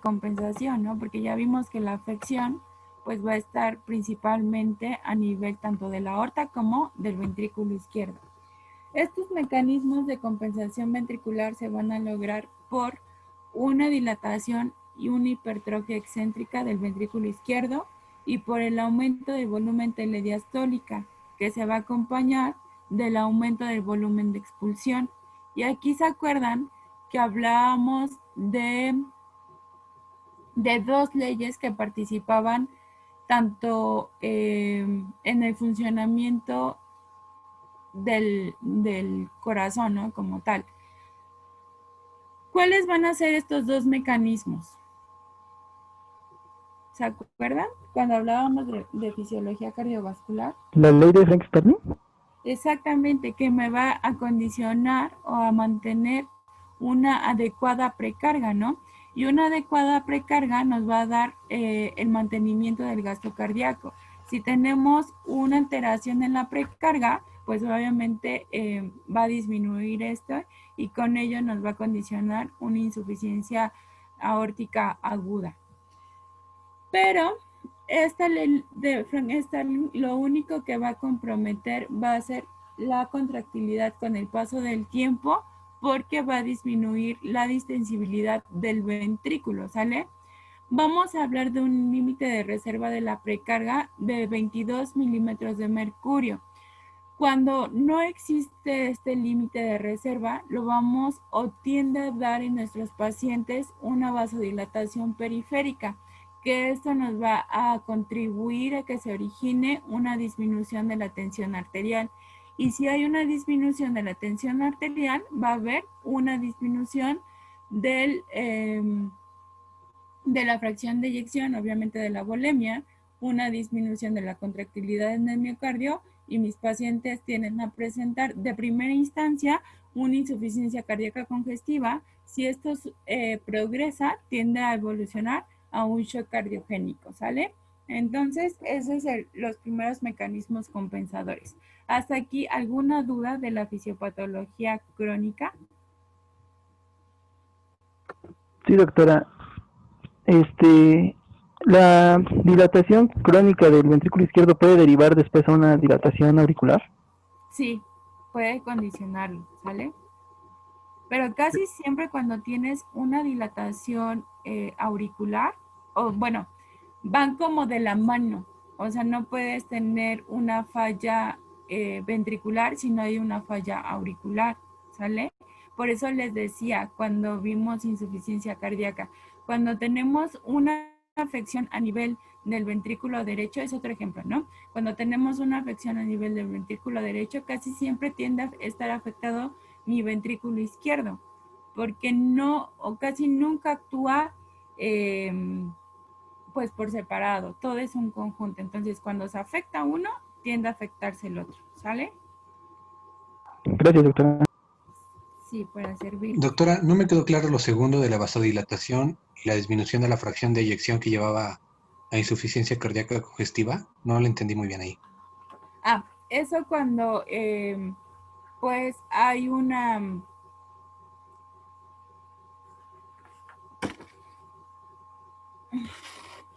compensación, ¿no? Porque ya vimos que la afección pues va a estar principalmente a nivel tanto de la aorta como del ventrículo izquierdo. Estos mecanismos de compensación ventricular se van a lograr por una dilatación y una hipertrofia excéntrica del ventrículo izquierdo y por el aumento del volumen telediastólica, que se va a acompañar del aumento del volumen de expulsión. Y aquí se acuerdan que hablábamos de dos leyes que participaban tanto en el funcionamiento del corazón, ¿no? Como tal. ¿Cuáles van a ser estos dos mecanismos? ¿Se acuerdan? Cuando hablábamos de fisiología cardiovascular. ¿La ley de Frank-Starling? Exactamente, que me va a condicionar o a mantener una adecuada precarga, ¿no? Y una adecuada precarga nos va a dar el mantenimiento del gasto cardíaco. Si tenemos una alteración en la precarga, pues obviamente va a disminuir esto y con ello nos va a condicionar una insuficiencia aórtica aguda. Pero esta ley de Frank-Starling lo único que va a comprometer va a ser la contractilidad con el paso del tiempo porque va a disminuir la distensibilidad del ventrículo, ¿sale? Vamos a hablar de un límite de reserva de la precarga de 22 milímetros de mercurio. Cuando no existe este límite de reserva, lo vamos o tiende a dar en nuestros pacientes una vasodilatación periférica, que esto nos va a contribuir a que se origine una disminución de la tensión arterial. Y si hay una disminución de la tensión arterial, va a haber una disminución de la fracción de eyección, obviamente de la volemia, una disminución de la contractilidad en el miocardio y mis pacientes tienden a presentar de primera instancia una insuficiencia cardíaca congestiva. Si esto progresa, tiende a evolucionar a un shock cardiogénico, ¿sale? Entonces, esos son los primeros mecanismos compensadores. ¿Hasta aquí alguna duda de la fisiopatología crónica? Sí, doctora. La dilatación crónica del ventrículo izquierdo puede derivar después a una dilatación auricular. Sí, puede condicionarlo, ¿sale? Pero casi siempre cuando tienes una dilatación auricular, o bueno, van como de la mano. O sea, no puedes tener una falla ventricular si no hay una falla auricular, ¿sale? Por eso les decía cuando vimos insuficiencia cardíaca, cuando tenemos una afección a nivel del ventrículo derecho, es otro ejemplo, ¿no? Cuando tenemos una afección a nivel del ventrículo derecho, casi siempre tiende a estar afectado mi ventrículo izquierdo, porque no o casi nunca actúa eh, pues por separado, todo es un conjunto. Entonces, cuando se afecta uno, tiende a afectarse el otro, ¿sale? Gracias, doctora. Sí, para servir. Doctora, no me quedó claro lo segundo de la vasodilatación y la disminución de la fracción de eyección que llevaba a insuficiencia cardíaca congestiva. No lo entendí muy bien ahí. Ah, eso cuando pues hay una...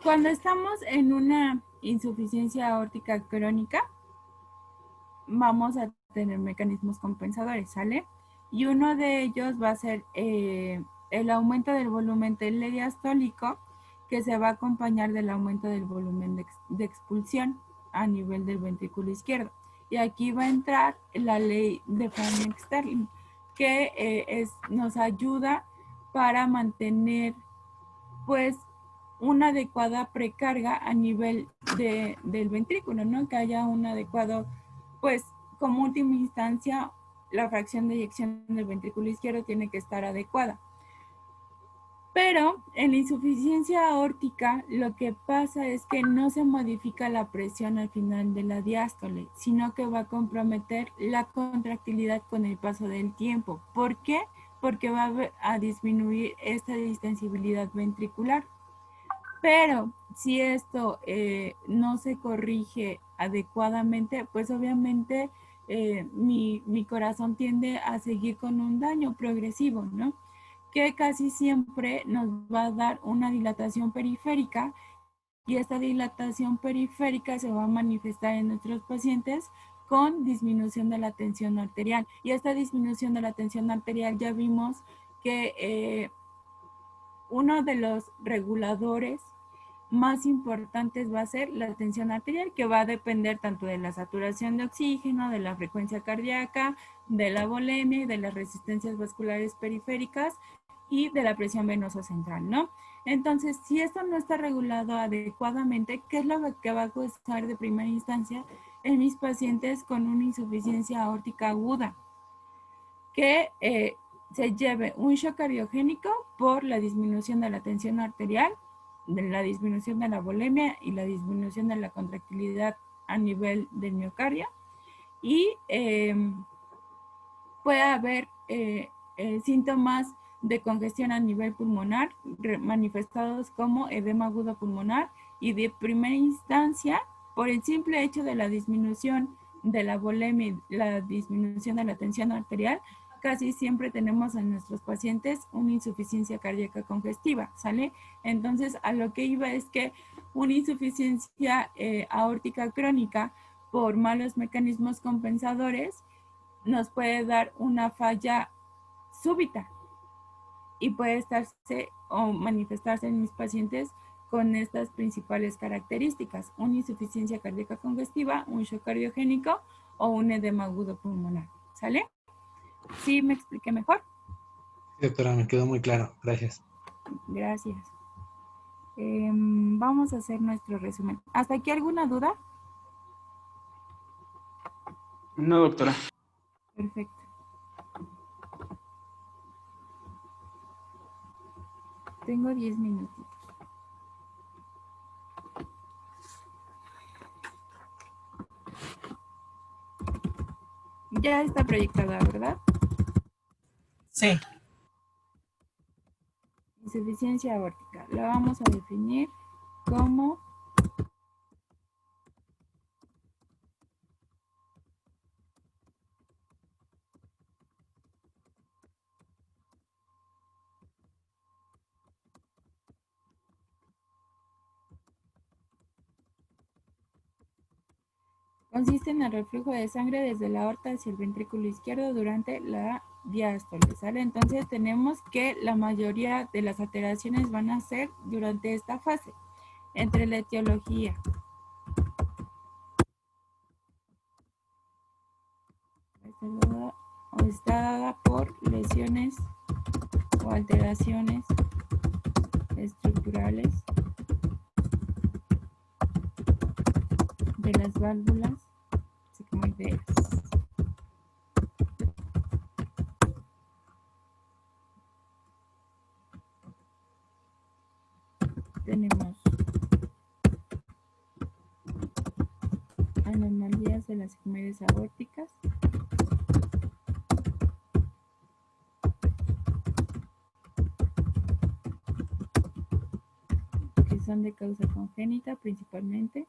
Cuando estamos en una insuficiencia aórtica crónica, vamos a tener mecanismos compensadores, ¿sale? Y uno de ellos va a ser el aumento del volumen telediastólico, que se va a acompañar del aumento del volumen de expulsión a nivel del ventrículo izquierdo. Y aquí va a entrar la ley de Frank-Starling, que nos ayuda para mantener pues una adecuada precarga a nivel del ventrículo, ¿no? Que haya un adecuado, pues como última instancia, la fracción de eyección del ventrículo izquierdo tiene que estar adecuada. Pero en la insuficiencia aórtica lo que pasa es que no se modifica la presión al final de la diástole, sino que va a comprometer la contractilidad con el paso del tiempo. ¿Por qué? Porque va a disminuir esta distensibilidad ventricular. Pero si esto no se corrige adecuadamente, pues obviamente mi corazón tiende a seguir con un daño progresivo, ¿no? que casi siempre nos va a dar una dilatación periférica, y esta dilatación periférica se va a manifestar en nuestros pacientes con disminución de la tensión arterial. Y esta disminución de la tensión arterial ya vimos que uno de los reguladores más importantes va a ser la tensión arterial, que va a depender tanto de la saturación de oxígeno, de la frecuencia cardíaca, de la volemia y de las resistencias vasculares periféricas y de la presión venosa central, ¿no? Entonces, si esto no está regulado adecuadamente, ¿qué es lo que va a causar de primera instancia en mis pacientes con una insuficiencia aórtica aguda? Que se lleve un shock cardiogénico por la disminución de la tensión arterial, de la disminución de la volemia y la disminución de la contractilidad a nivel del miocardio, y puede haber síntomas de congestión a nivel pulmonar manifestados como edema agudo pulmonar, y de primera instancia, por el simple hecho de la disminución de la volemia y la disminución de la tensión arterial, casi siempre tenemos en nuestros pacientes una insuficiencia cardíaca congestiva, ¿sale? Entonces, a lo que iba es que una insuficiencia aórtica crónica por malos mecanismos compensadores nos puede dar una falla súbita y puede estarse o manifestarse en mis pacientes con estas principales características: una insuficiencia cardíaca congestiva, un shock cardiogénico o un edema agudo pulmonar. ¿Sale? ¿Sí me expliqué mejor? Sí, doctora, me quedó muy claro. Gracias. Gracias. Vamos a hacer nuestro resumen. ¿Hasta aquí alguna duda? No, doctora. Perfecto. Tengo 10 minutitos. Ya está proyectada, ¿verdad? Sí. Insuficiencia aórtica. La vamos a definir como consiste en el reflujo de sangre desde la aorta hacia el ventrículo izquierdo durante la diástole, ¿sale? Entonces tenemos que la mayoría de las alteraciones van a ser durante esta fase. Entre la etiología, está dada por lesiones o alteraciones estructurales de las válvulas sigmoideas. Tenemos anomalías de las sigmoides aórticas, que son de causa congénita principalmente.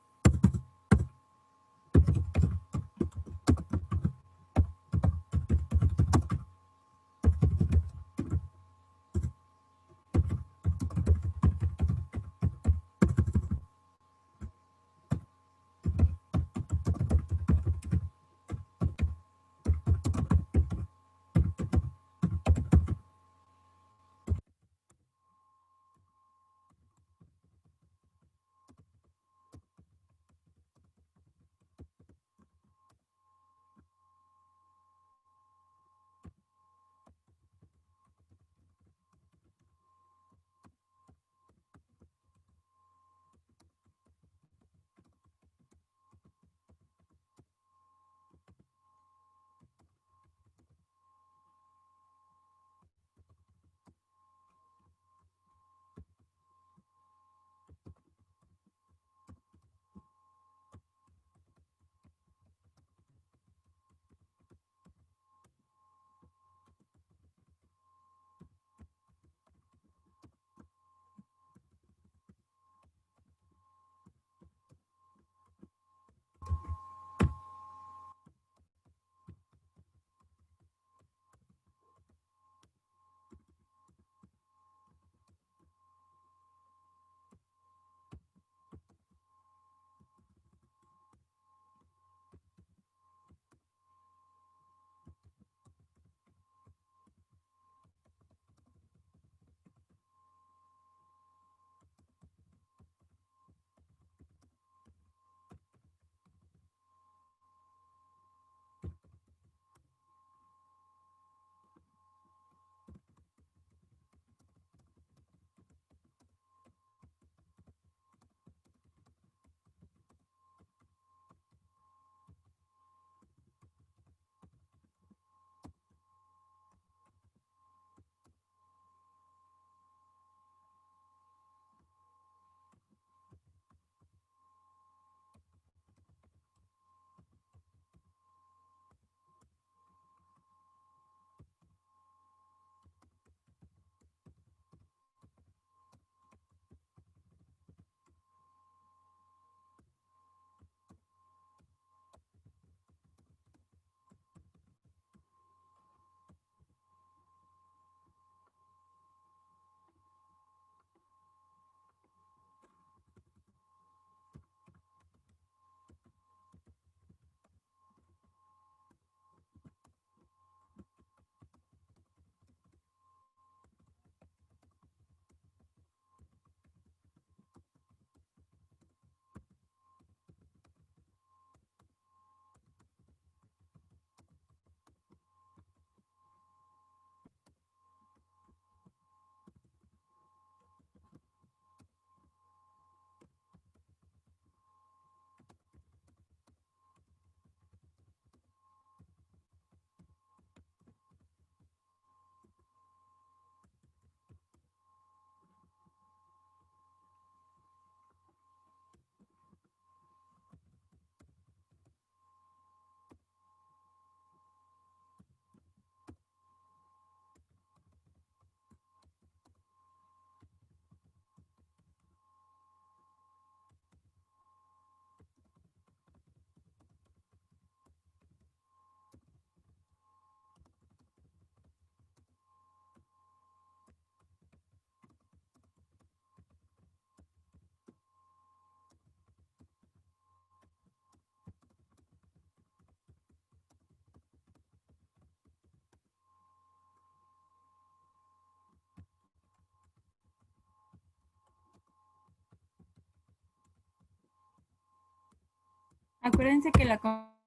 Acuérdense que la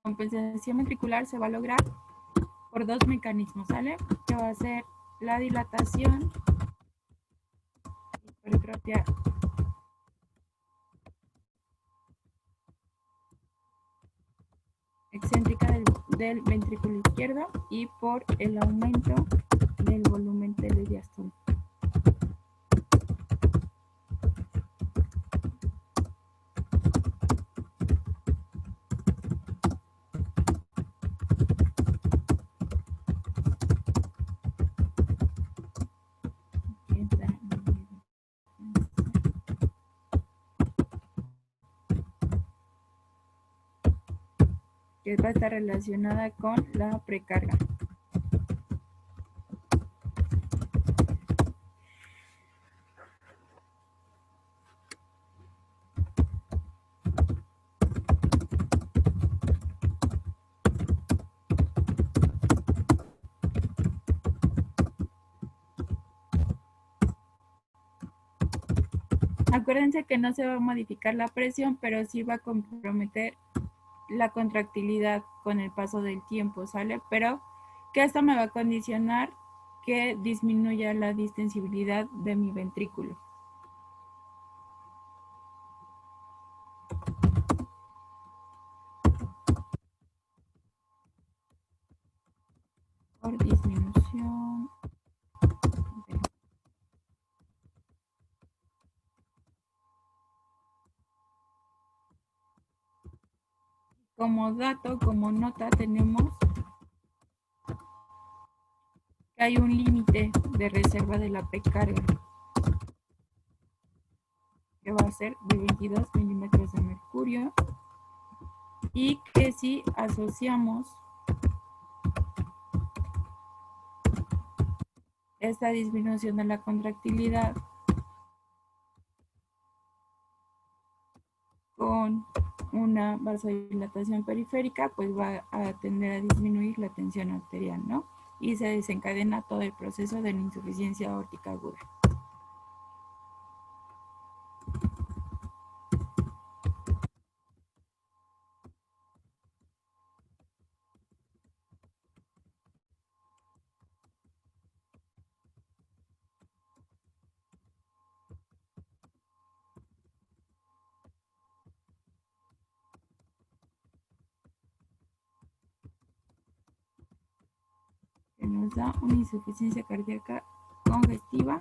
compensación ventricular se va a lograr por dos mecanismos, ¿sale? Que va a ser la dilatación, hipertrofia excéntrica del ventrículo izquierdo y por el aumento del volumen telediastólico. Que va a estar relacionada con la precarga. Acuérdense que no se va a modificar la presión, pero sí va a comprometer la contractilidad con el paso del tiempo, ¿sale? Pero que esto me va a condicionar que disminuya la distensibilidad de mi ventrículo. Por disminución de... Como dato, como nota, tenemos que hay un límite de reserva de la precarga, que va a ser de 22 milímetros de mercurio, y que si asociamos esta disminución de la contractilidad con una vasodilatación periférica, pues va a tender a disminuir la tensión arterial, ¿no? Y se desencadena todo el proceso de la insuficiencia aórtica aguda. Que nos da una insuficiencia cardíaca congestiva,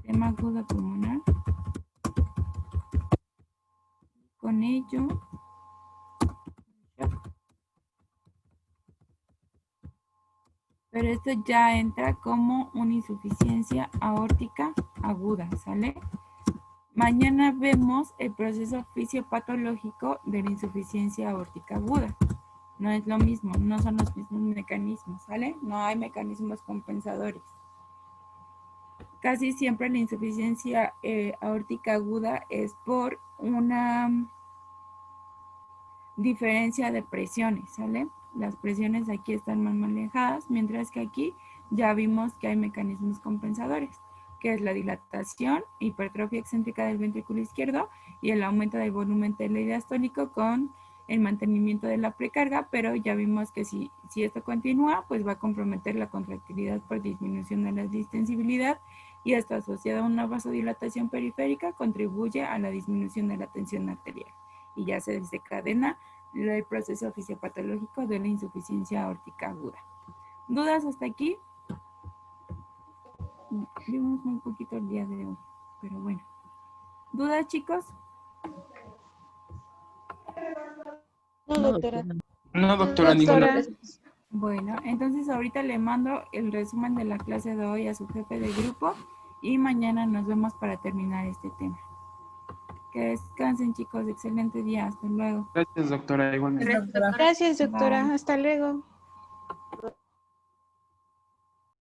edema agudo pulmonar. Con ello, pero esto ya entra como una insuficiencia aórtica aguda, ¿sale? Mañana vemos el proceso fisiopatológico de la insuficiencia aórtica aguda. No es lo mismo, no son los mismos mecanismos, ¿sale? No hay mecanismos compensadores. Casi siempre la insuficiencia aórtica aguda es por una diferencia de presiones, ¿sale? Las presiones aquí están mal manejadas, mientras que aquí ya vimos que hay mecanismos compensadores, que es la dilatación, hipertrofia excéntrica del ventrículo izquierdo y el aumento del volumen telediastólico con el mantenimiento de la precarga, pero ya vimos que si esto continúa, pues va a comprometer la contractilidad por disminución de la distensibilidad, y esto asociado a una vasodilatación periférica contribuye a la disminución de la tensión arterial y ya se desencadena el proceso fisiopatológico de la insuficiencia aórtica aguda. ¿Dudas hasta aquí? Vimos muy poquito el día de hoy, pero bueno. ¿Dudas, chicos? No, doctora. No, doctora, ninguna. Bueno, entonces ahorita le mando el resumen de la clase de hoy a su jefe de grupo y mañana nos vemos para terminar este tema. Que descansen, chicos. Excelente día. Hasta luego. Gracias, doctora, igualmente. Gracias, doctora. Bye. Hasta luego.